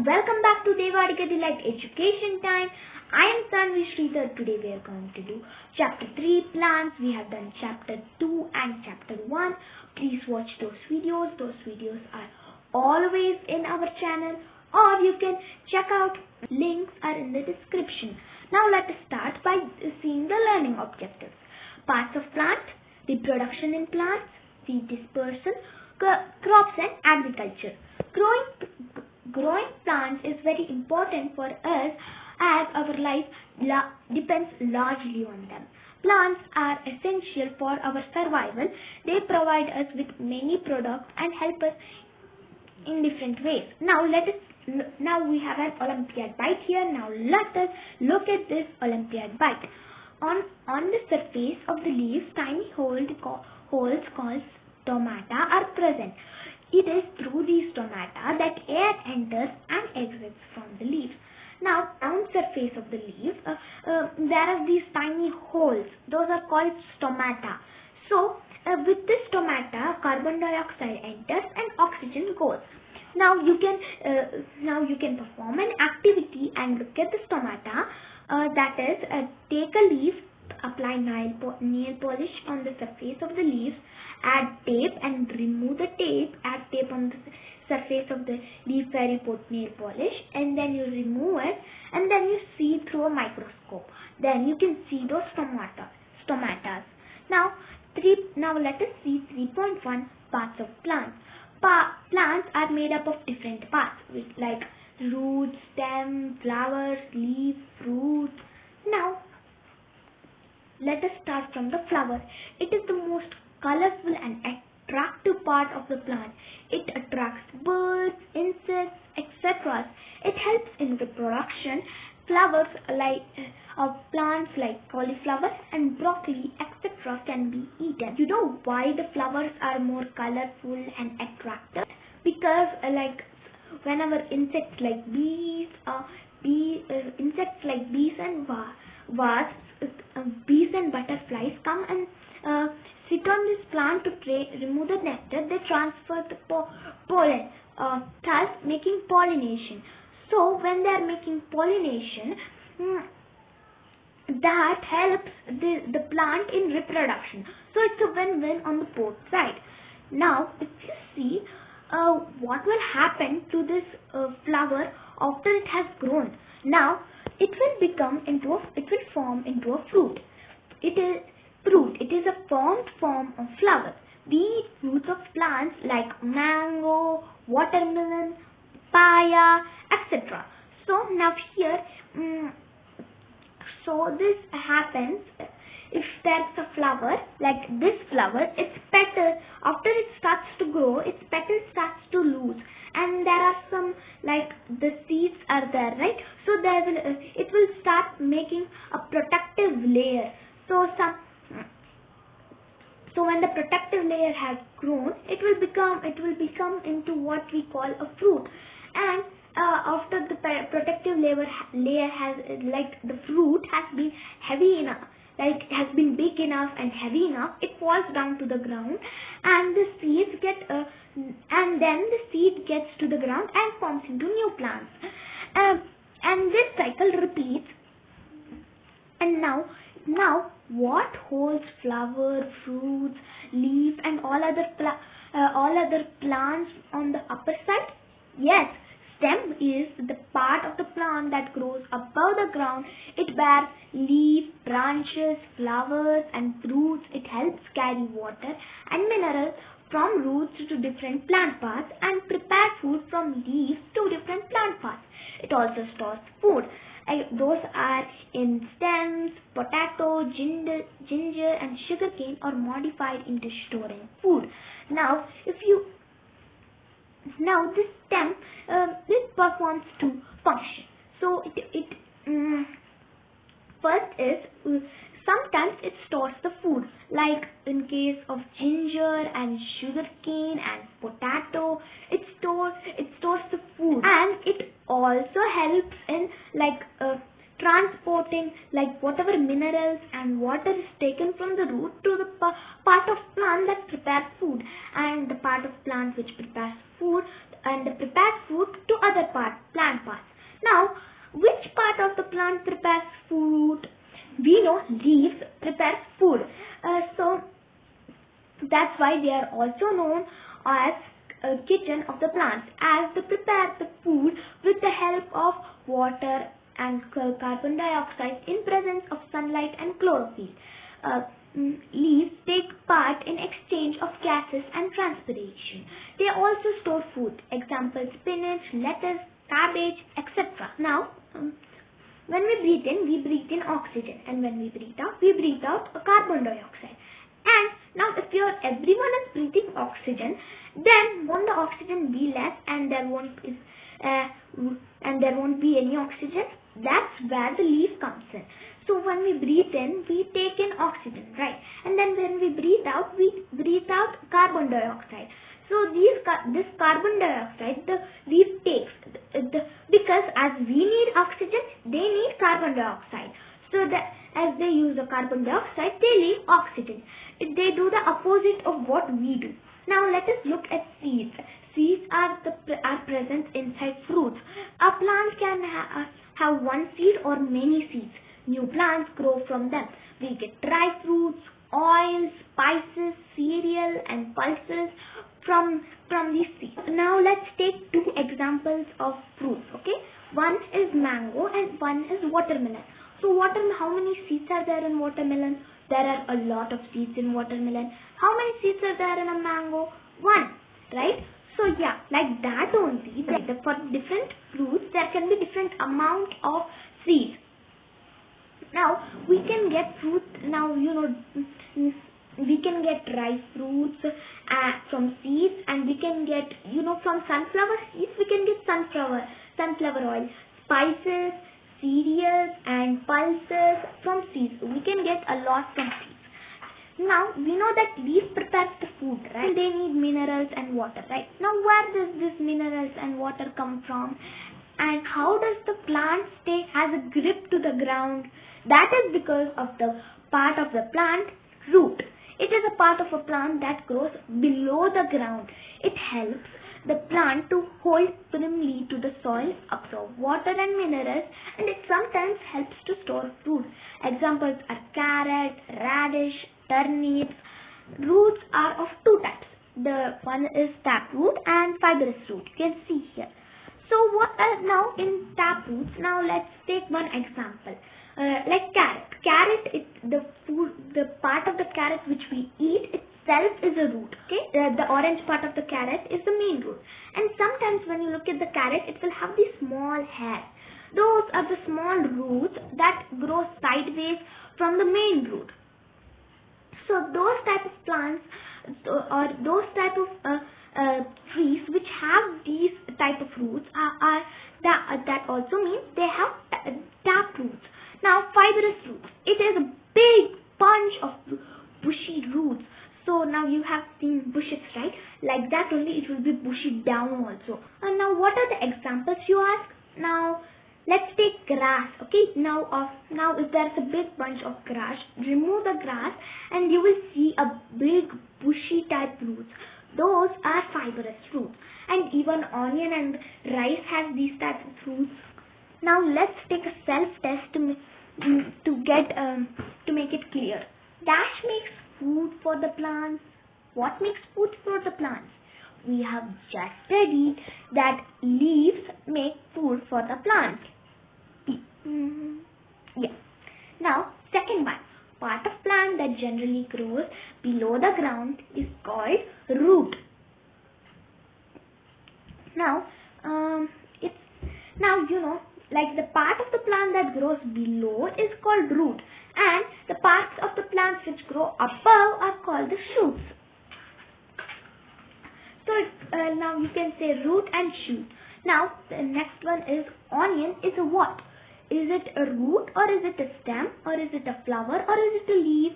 Welcome back to Devadika Delight Education Time. I am Sanvi Sridhar. Today we are going to do Chapter 3 Plants. We have done Chapter 2 and Chapter 1. Please watch those videos. Those videos are always in our channel, or you can check out. Links are in the description. Now let us start by seeing the learning objectives. Parts of plant, reproduction in plants, seed dispersal, crops and agriculture. Growing plants is very important for us as our life depends largely on them. Plants are essential for our survival. They provide us with many products and help us in different ways. Now we have an olympiad bite here. Now let us look at this olympiad bite. On the surface of the leaves, tiny holes called stomata are present. It is through these stomata that air enters and exits from the leaves. Now, on the surface of the leaf, there are these tiny holes. Those are called stomata. So, with this stomata, carbon dioxide enters and oxygen goes. Now you can perform an activity and look at the stomata. That is, take a leaf, apply nail polish on the surface of the leaves, add tape and remove the tape, add tape on the surface of the leaf where you put nail polish, and then you remove it, and then you see through a microscope. Then you can see those stomatas. Now let us see 3.1 parts of plants. Plants are made up of different parts like roots, stem, flowers, leaf, fruit. Now let us start from the flower. It is the most colorful and attractive part of the plant. It attracts birds, insects, etc. It helps in reproduction. Flowers of plants like cauliflower and broccoli, etc. can be eaten. You know why the flowers are more colorful and attractive? Because whenever insects like bees and wasps, bees and butterflies come and sit on this plant to remove the nectar, they transfer the pollen, thus making pollination. So when they are making pollination, that helps the plant in reproduction. So it's a win-win on the both sides. Now if you see what will happen to this flower after it has grown. Now it will form into a fruit. It is a formed form of flower. These fruits of plants like mango, watermelon, papaya, etc. So now here, so this happens if there's a flower like this flower. Its petal, after it starts to grow, its petal starts to lose, and there are some the seeds are there, right? So it will start making a protective layer. So when the protective layer has grown, it will become into what we call a fruit. And after the protective layer has the fruit has been heavy enough, has been big enough and heavy enough, it falls down to the ground, and the seeds and then the seed gets to the ground and forms into new plants. And this cycle repeats. And now what holds flower, fruits, leaf and all other plants on the upper side? Yes, stem is the part of the plant that grows above the ground. It bears leaf, branches, flowers and fruits. It helps carry water and minerals from roots to different plant parts and prepare food from leaves to different plant parts. It also stores food. Those are in stems, potato, ginger and sugarcane are modified into storing food. Now this stem it performs two functions. So first is sometimes it stores the food, like in case of ginger and sugarcane and potato, it stores the food, and it also helps in transporting like whatever minerals and water is taken from the root to the part of plant that prepares food, and the part of plant which prepares food and the prepared food to other plant parts. Now, which part of the plant prepares food? We know leaves prepares food. So that's why they are also known as kitchen of the plants, as they prepare the food with the help of water and carbon dioxide in presence of sunlight and chlorophyll. Leaves take part in exchange of gases and transpiration. They also store food. Examples: spinach, lettuce, cabbage, etc. Now, when we breathe in oxygen, and when we breathe out carbon dioxide. And now if everyone is breathing oxygen, then won't the oxygen be less and there won't be any oxygen? That's where the leaf comes in. So when we breathe in, we take in oxygen, right? And then when we breathe out carbon dioxide. So this carbon dioxide the leaf takes, because as we need oxygen, they need carbon dioxide. So that as they use the carbon dioxide, they need oxygen. They do the opposite of what we do. Now let us look at seeds. Seeds are present inside fruits. A plant can have one seed or many seeds. New plants grow from them. We get dry fruits, oils, spices, cereal and pulses from these seeds. Now let's take two examples of fruits. Okay, one is mango and one is watermelon. So how many seeds are there in watermelon? There are a lot of seeds in watermelon. How many seeds are there in a mango? One, right? So yeah, like that only. For different fruits, there can be different amount of seeds. Now we can get fruit. Now we can get dry fruits from seeds, and we can get from sunflower seeds. We can get sunflower oil, spices, cereals and pulses from seeds. We can get a lot from seeds. Now we know that leaf prepares the food, right? They need minerals and water, right? Now where does this minerals and water come from? And how does the plant stay as a grip to the ground? That is because of the part of the plant, root. It is a part of a plant that grows below the ground. It helps the plant to hold firmly to the soil, absorb water and minerals, and it sometimes helps to store food. Examples are carrot, radish, turnips. Roots are of two types. The one is taproot and fibrous root. You can see here. So what now in taproots? Now let's take one example. Like carrot. The part of the carrot which we eat itself is a root. Okay, the orange part of the carrot is the main root. And sometimes when you look at the carrot, it will have these small hairs. Those are the small roots that grow sideways from the main root. So those type of plants or those type of trees which have these type of roots that also means they have tap roots. Now fibrous roots, it is a big bunch of bushy roots. So now you have seen bushes, right? Like that only it will be bushy down also. And now what are the examples you ask? Now let's take grass. Okay, now if there's a big bunch of grass, remove the grass and you will see a big bushy type roots. Those are fibrous roots. And even onion and rice have these types of roots. Now let's take a self-test to make it clear. Dash makes food for the plants. What makes food for the plants? We have just studied that leaves make food for the plants. Yeah. Now, second one. Part of plant that generally grows below the ground is called root. Now, like the part of the plant that grows below is called root, and the parts of the plants which grow above are called the shoots. So now you can say root and shoot. Now the next one is onion is a what? Is it a root or is it a stem or is it a flower or is it a leaf?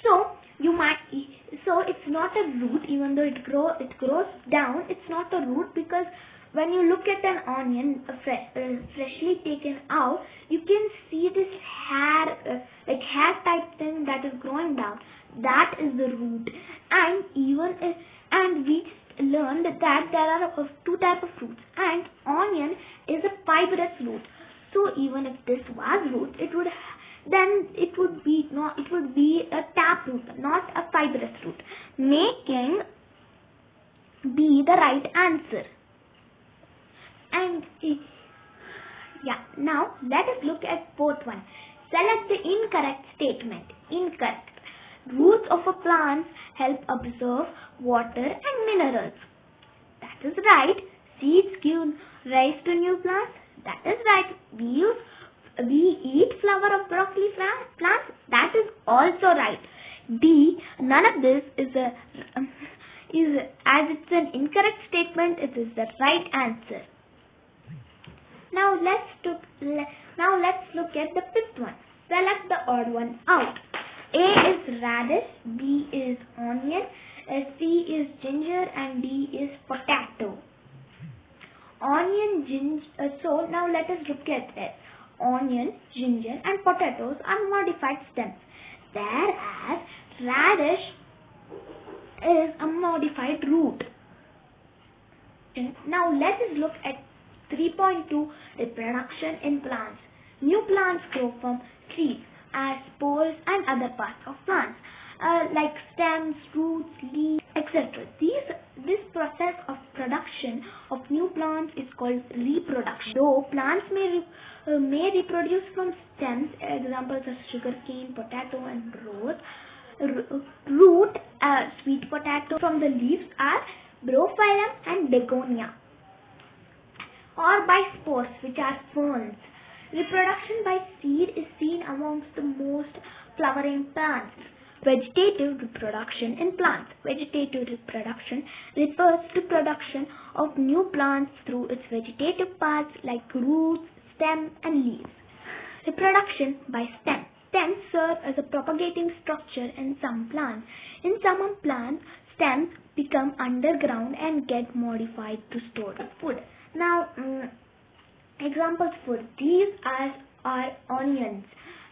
So it's not a root, even though it grows down. It's not a root because when you look at an onion freshly taken out, you can see this hair, like hair type thing that is growing down. That is the root. And we learned that there are two types of roots, and onion is a fibrous root. So even if this was root, it would be a tap root, not a fibrous root, making B the right answer. And now let us look at fourth one. Select the incorrect statement. Incorrect. Roots of a plant help absorb water and minerals. That is right. Seeds give rise to new plants. That is right. We eat flower of broccoli plants. That is also right. D. None of this is as it's an incorrect statement. It is the right answer. Now let's look at the fifth one. Select the odd one out. A is radish, B is onion, C is ginger, and D is potato. Onion, ginger. So now let us look at it. Onion, ginger, and potatoes are modified stems, whereas radish is a modified root. Now let us look at 3.2 reproduction in plants. New plants grow from seeds, as spores and other parts of plants, like stems, roots, leaves, etc. This process of production of new plants is called reproduction. Though plants may reproduce from stems, examples are sugarcane, potato, and root, sweet potato. From the leaves are brophyllum and begonia, or by spores, which are ferns. Reproduction by seed is seen amongst the most flowering plants. Vegetative reproduction in plants. Vegetative reproduction refers to production of new plants through its vegetative parts like roots, stem, and leaves. Reproduction by stem. Stems serve as a propagating structure in some plants. In some plants, stems become underground and get modified to store food. Now, examples for these are onions.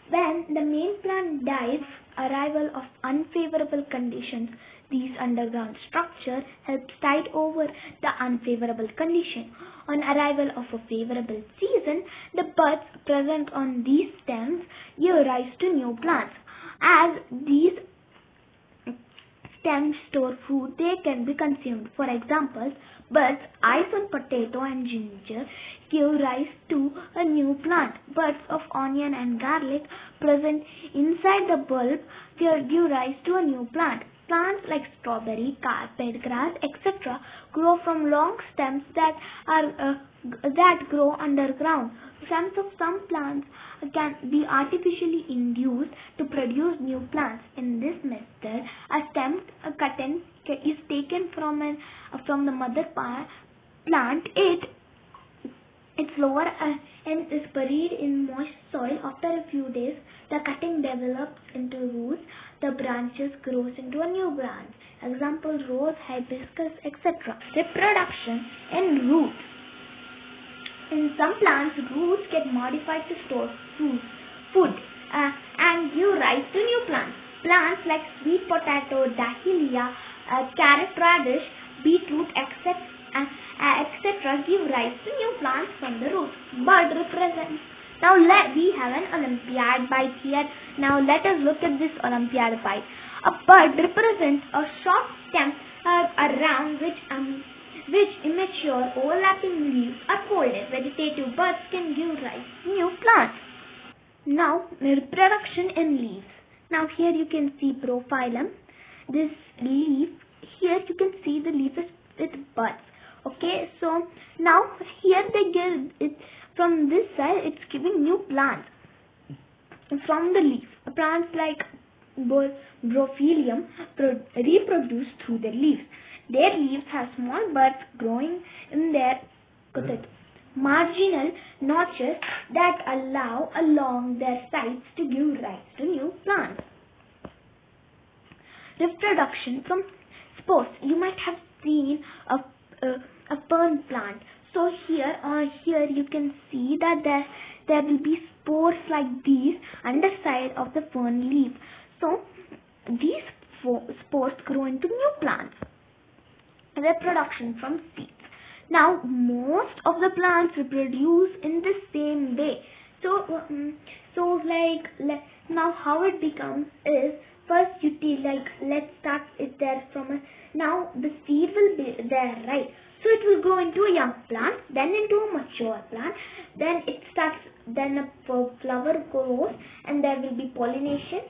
When the main plant dies, arrival of unfavorable conditions, these underground structure helps tide over the unfavorable condition. On arrival of a favorable season, the buds present on these stems give rise to new plants. As these stems store food, they can be consumed. For example, buds on potato and ginger give rise to a new plant. Buds of onion and garlic present inside the bulb give rise to a new plant. Plants like strawberry, carpet grass, etc. grow from long stems that grow underground. Stems of some plants can be artificially induced to produce new plants. In this method, a stem cutting is taken from the mother plant. Its lower end is buried in moist soil. After a few days, the cutting develops into roots. The branches grows into a new branch. Examples: rose, hibiscus, etc. Reproduction in roots. In some plants, roots get modified to store food and give rise to new plants. Plants like sweet potato, dahlia, carrot, radish, beetroot, etc. give rise to new plants from the roots. Bud represents. Now we have an olympiad bite here. Now let us look at this olympiad bite. A bud represents a short stem around which immature overlapping leaves are folded. Vegetative buds can give rise to new plants. Now reproduction in leaves. Now here you can see brophyllum. This leaf, here you can see the leaf is with buds. Okay, so now here they give it from this side, it's giving new plants from the leaf. Plants like brophyllum reproduce through the leaves. Their leaves have small buds growing in their marginal notches that allow along their sides to give rise to new plants. Reproduction from spores. You might have seen a fern plant. So here you can see that there will be spores like these underside of the fern leaf. So these spores grow into new plants. Reproduction from seeds. Now most of the plants reproduce in the same way. Now how it becomes is, first let's start it there from now the seed will be there, right? So it will grow into a young plant, then into a mature plant, then a flower grows, and there will be pollination,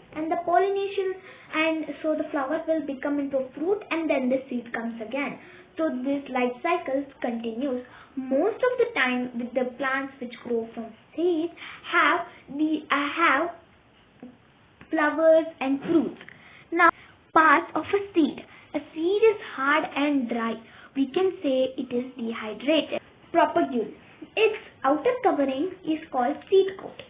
and so the flower will become into a fruit, and then the seed comes again. So this life cycle continues. Most of the time with the plants which grow from seeds have flowers and fruits. Now, parts of a seed. A seed is hard and dry. We can say it is dehydrated. Propagule. Its outer covering is called seed coat.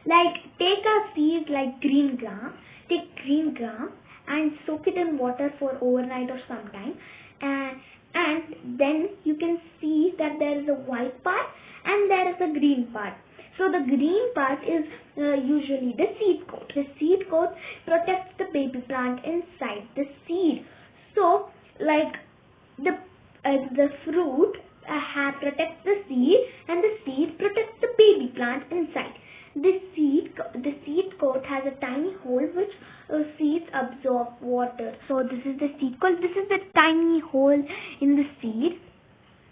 Like take a seed like green gram. Take green gram and soak it in water for overnight or sometime. And then you can see that there is a white part and there is a green part. So the green part is usually the seed coat. The seed coat protects the baby plant inside the seed. So like the fruit protects the seed, and the seed protects the baby plant inside. The seed coat has a tiny hole which seeds absorb water. So this is the seed coat. This is the tiny hole in the seed.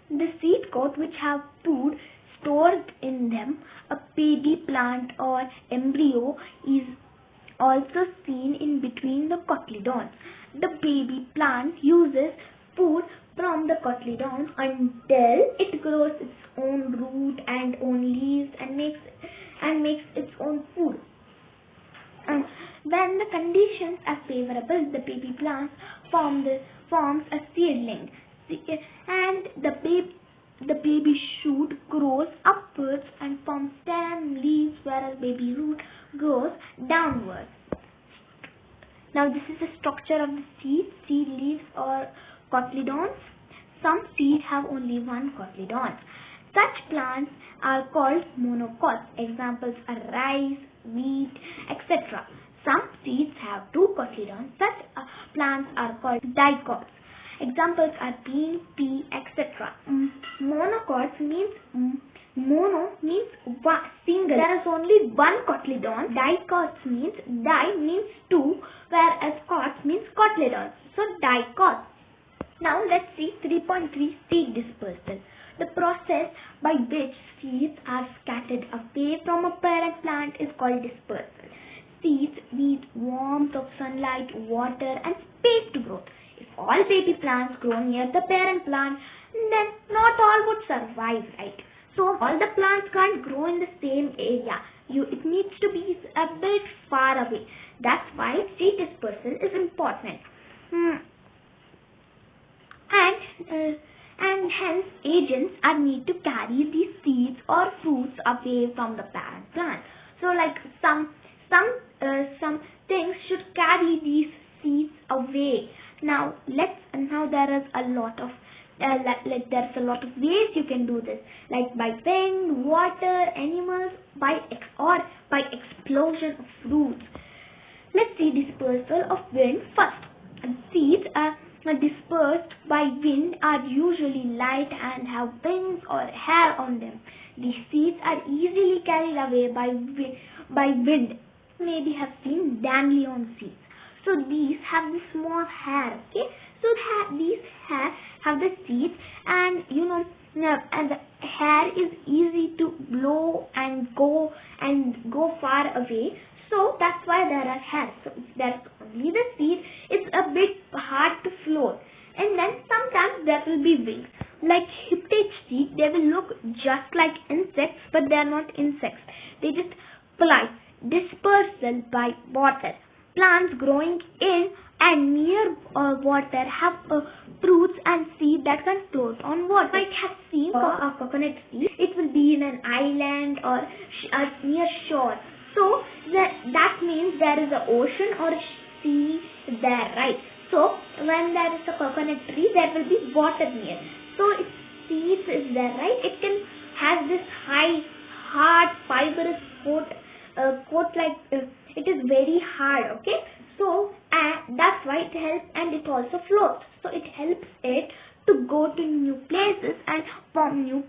The seed coat which have food stored in them. A baby plant or embryo is also seen in between the cotyledons. The baby plant uses food from the cotyledons until it grows its own root and own leaves and makes its own food. When the conditions are favorable, the baby plant forms a seedling, and the baby shoot grows upwards and forms stem, leaves, whereas baby root grows downwards. Now this is the structure of the seed leaves or cotyledons. Some seeds have only one cotyledon. Such plants are called monocots. Examples are rice, wheat, etc. Some seeds have two cotyledons. Such plants are called dicots. Examples are bean, pea, etc. Monocots means mono means single. There is only one cotyledon. Dicots means two, whereas cots means cotyledons. So dicots. Now let's see 3.3 seed dispersal. The process by which seeds are scattered away from a parent plant is called dispersal. Seeds need warmth of sunlight, water and space to grow. If all baby plants grow near the parent plant, then not all would survive, right? So all the plants can't grow in the same area. It needs to be a bit far away. That's why seed dispersal is important. And hence agents are need to carry these seeds or fruits away from the parent plant. So like some things should carry these seeds away. Now there is a lot of there's a lot of ways you can do this, like by wind, water, animals, by explosion of fruits. Let's see dispersal of wind first. Seeds are dispersed by wind are usually light and have wings or hair on them. These seeds are easily carried away by wind. Maybe have seen dandelion seeds. So these have the small hair. Okay, so these hair have the seeds, and and the hair is easy to blow and go far away. So that's why there are hairs. So if there's only the seed, it's a bit hard to float. And then sometimes there will be wings. Like hyptage seed, they will look just like insects, but they are not insects. They just fly. Dispersal by water. Plants growing in and near water have fruits and seeds that can float on water. You might have seen a coconut tree. It will be in an island or near shore. So that means there is an ocean or a sea there, right? So when there is a coconut tree, there will be water near. So seeds is there, right? It can have this hard fibrous coat like it is very hard. Okay, so that's why it helps, and it also floats. So it helps it to go to new places and form new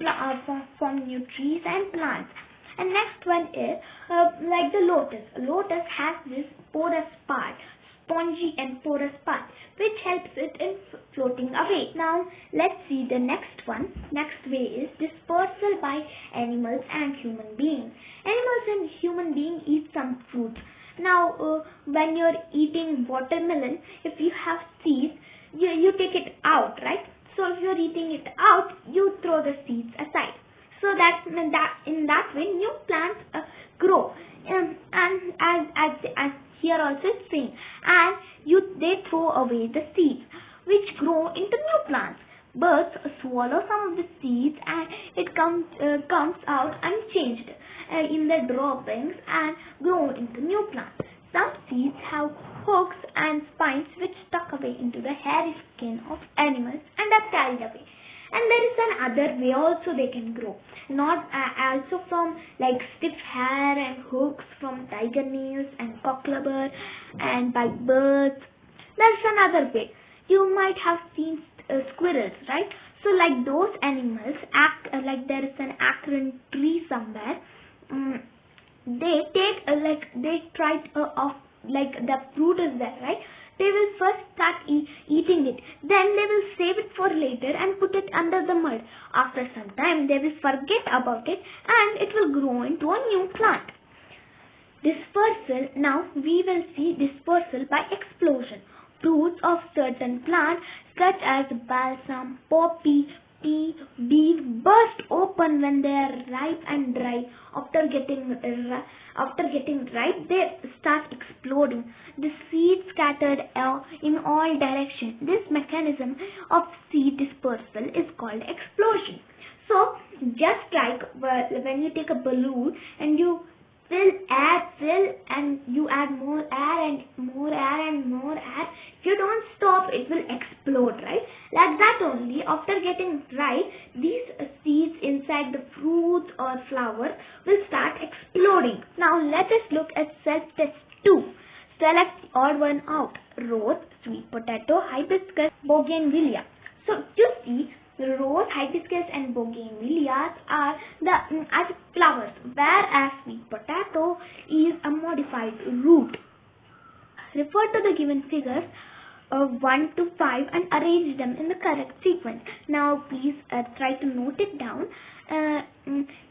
trees and plants. And next one is like the lotus. Lotus has this porous part, spongy and porous part, which helps it in floating away. Now let's see the next one. Next way is dispersal by animals and human beings. Animals and human beings eat some fruits. Now when you're eating watermelon, if you have seeds, you take it out, right? So if you're eating it out, you throw the seeds aside. So that in that way new plants grow, and as here also it's same, and they throw away the seeds which grow into new plants. Birds swallow some of the seeds and it comes out unchanged in their droppings and grow into new plants. Some seeds have hooks and spines which stuck away into the hairy skin of animals and are carried away. And there is another way also they can grow, not also from like stiff hair and hooks from tiger nails and cockleburr and by birds. There's another way. You might have seen squirrels, right? So like those animals act like there is an acorn tree somewhere. They take they try off like the fruit is there, right? They will first start eating it. Then they will save it for later and put it under the mud. After some time, they will forget about it and it will grow into a new plant. Dispersal. Now we will see dispersal by explosion. Fruits of certain plants such as balsam, poppy, tea, beef burst open when they are ripe and dry. After getting ripe, they start exploding. The seeds scattered in all directions. This mechanism of seed dispersal is called explosion. So just like when you take a balloon and you fill and you add more air and more air and more air, if you don't stop, it will explode, right? Like that only, after getting dry, these seeds inside the fruits or flowers will start exploding. Now let us look at self-test 2. Select the odd one out. Rose, sweet potato, hibiscus, bougainvillea. So you see, rose, hibiscus and bougainvilleas are as flowers, whereas sweet potato is a modified root. Refer to the given figures 1 to 5 and arrange them in the correct sequence. Now please try to note it down.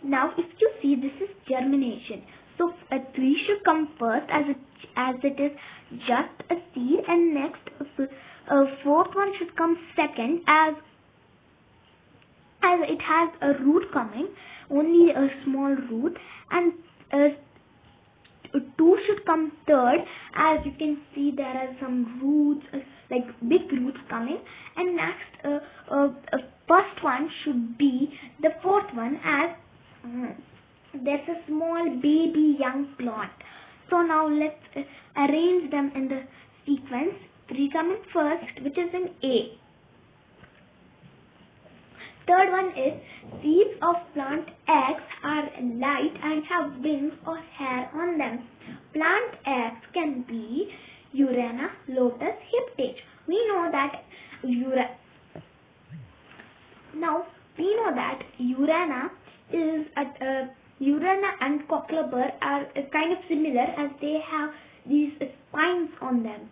Now if you see, this is germination. So 3 should come first as it is just a seed, and next fourth one should come second as it has a root coming, only a small root, and 2 should come third. As you can see, there are some roots, like big roots coming, and next first one should be the fourth one, as there's a small baby young plant. So now let's arrange them in the sequence. 3 come in first, which is in A. Third one is seeds of plant eggs are light and have wings or hair on them. Plant eggs can be Urana, lotus, hiptage. We know that Urana is Urana and cockleburr are kind of similar, as they have these spines on them.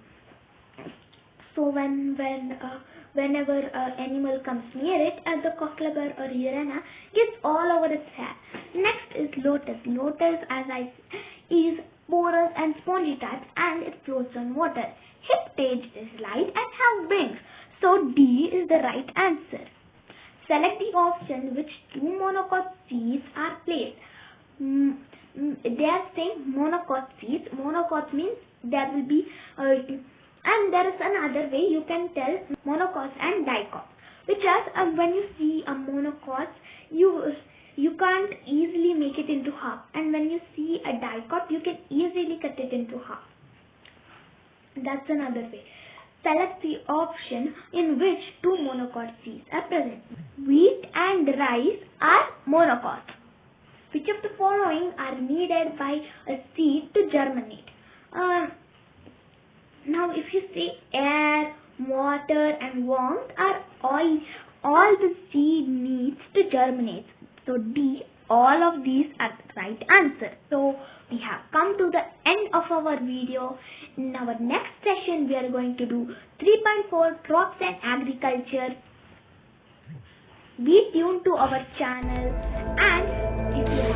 So whenever an animal comes near it, the cockleburr or Urana gets all over its hair. Next is lotus. Lotus, is porous and spongy type, and it floats on water. Hiptage is light and have wings. So D is the right answer. Select the option which 2 monocot seeds are placed. They are saying monocot seeds. Monocot means there will be and there is another way you can tell monocots and dicots, which is when you see a monocot, you can't easily make it into half, and when you see a dicot, you can easily cut it into half. That's another way. Select the option in which 2 monocot seeds are present. wheat and rice are monocots. Which of the following are needed by a seed to germinate? Now if you say air, water and warmth are all the seed needs to germinate. So D, all of these are the right answer. So we have come to the end of our video. In our next session we are going to do 3.4 crops and agriculture. Be tuned to our channel, and if you